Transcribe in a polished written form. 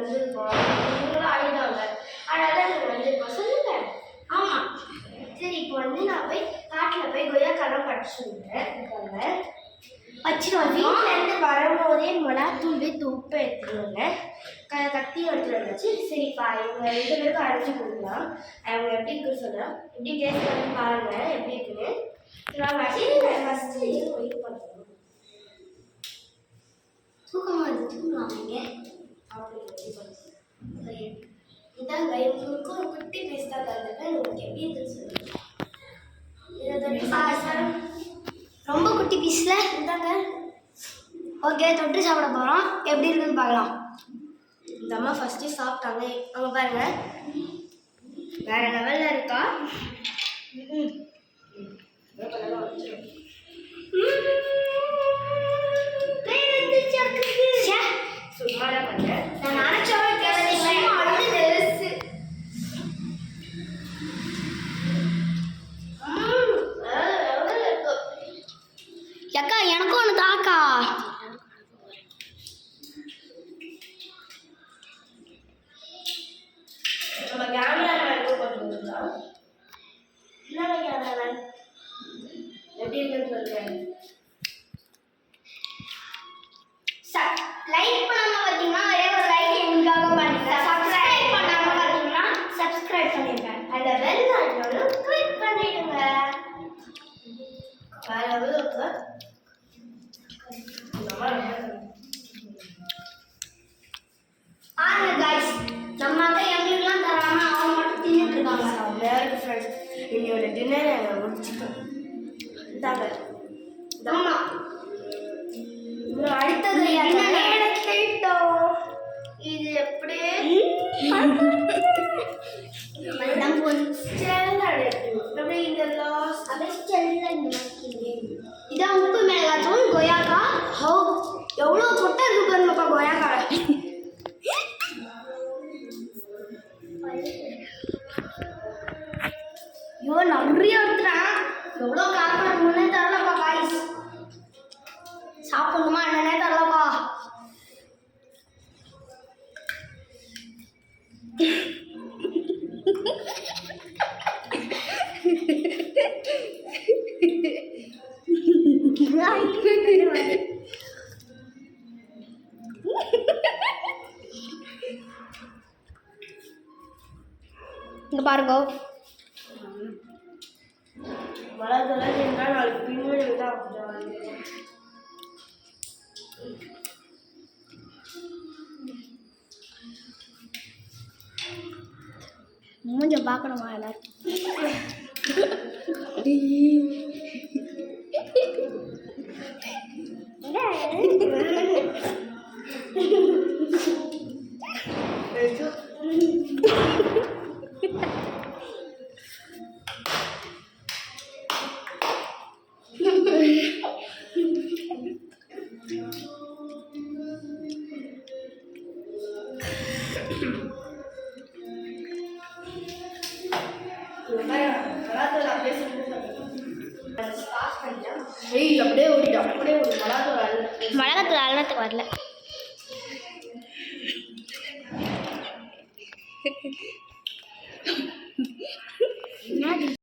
வந்திருக்கோம். நீங்களும் ஆடிட்டாங்க. அதனால நாங்கள் வந்திருக்கோம். சொல்லுங்க. ஆமாம். சரி, இப்போ வந்து நான் போய் காட்டில் போய் கொய்யாக்காரம் படிச்சுருந்தேன். வச்சுருவோம். வீட்டிலேருந்து வரும்போதே மிளகாத்தூள் உப்பு எடுத்துருவாங்க. கத்தி எடுத்துட்டு வந்தாச்சு. சரிப்பா, இவங்க 2 பேருக்கும் அரைச்சி கொடுக்கலாம். அவங்க எப்படி இருக்குன்னு சொல்கிறேன். எப்படி டேஸ்ட் பண்ணி பாருங்கள் எப்படி இருக்குன்னு. ஃபஸ்ட்டு இது பண்ணுறோம். தூக்கமாக இருந்து தூங்கலாமீங்க அப்படி இதாங்க. இவங்களுக்கு ஒரு குட்டி பீஸ் தான் தந்துருக்கேன். உங்களுக்கு எப்படி இருக்குன்னு சொல்லுங்கள். ரொம்ப குட்டி பீஸில் இதாங்க. ஓகே, தொட்டு சாப்பிட போகிறோம். எப்படி இருக்குன்னு பார்க்கலாம். இந்த அம்மா ஃபஸ்ட்டு சாப்பிட்டாங்க. அவங்க பாருங்க, வேற லெவலில் இருக்கா. சும்மாதான் பண்ணேன். நான் நினைச்சவங்க அக்கா எனக்கும் ஒன்று தாக்கா. நம்ம கேமராமேன் கொஞ்சம் என்ன கேமராமேன் எப்படி இருக்குன்னு சொல்றேன். லைக் பண்ணாம பார்த்தீங்கன்னா ஒரே ஒரு லைக் எங்களுக்காக பண்ணுங்க. சப்ஸ்கிரைப் பண்ணாம பார்த்தீங்கன்னா சப்ஸ்கிரைப் பண்ணிடுங்க. அந்த பெல் ஐகானையும் கிளிக் பண்ணிடுங்க. வேற எவ்வளோக்கு பாருங்க கைஸ், நம்ம அக்கா எங்களுக்குலாம் தராம அவங்க மட்டும் தின்னுட்டு இருக்காங்க. வேறு ஃப்ரெண்ட்ஸ், இன்னையோட டின்னரை நாங்கள் முடிச்சுட்டோம். இதாங்க. ஆமா, அடுத்தது கேட்டோம். இது எப்படி இதான் உப்பு மிளகாத்தூள் கொய்யாக்கா. எவ்வளோ கொட்டை இருக்கு பாருங்கப்பா கொய்யாக்கா. ஐயோ நிறைய எடுத்துட்டேன். எவ்வளோ காரம் இருக்குன்னே தரலப்பா காய்ஸ். சாப்பிடணுமா என்னன்னே தரலப்பா. இங்க பாருங்க, மழை நாளைக்கு பின்னாடி தான் மூஞ்ச பார்க்கணுமா எல்லாரும். அப்படியே ஓடிடும். அப்படியே ஒரு மிளகாத்தூள் அள்ளத்துக்கு வரல.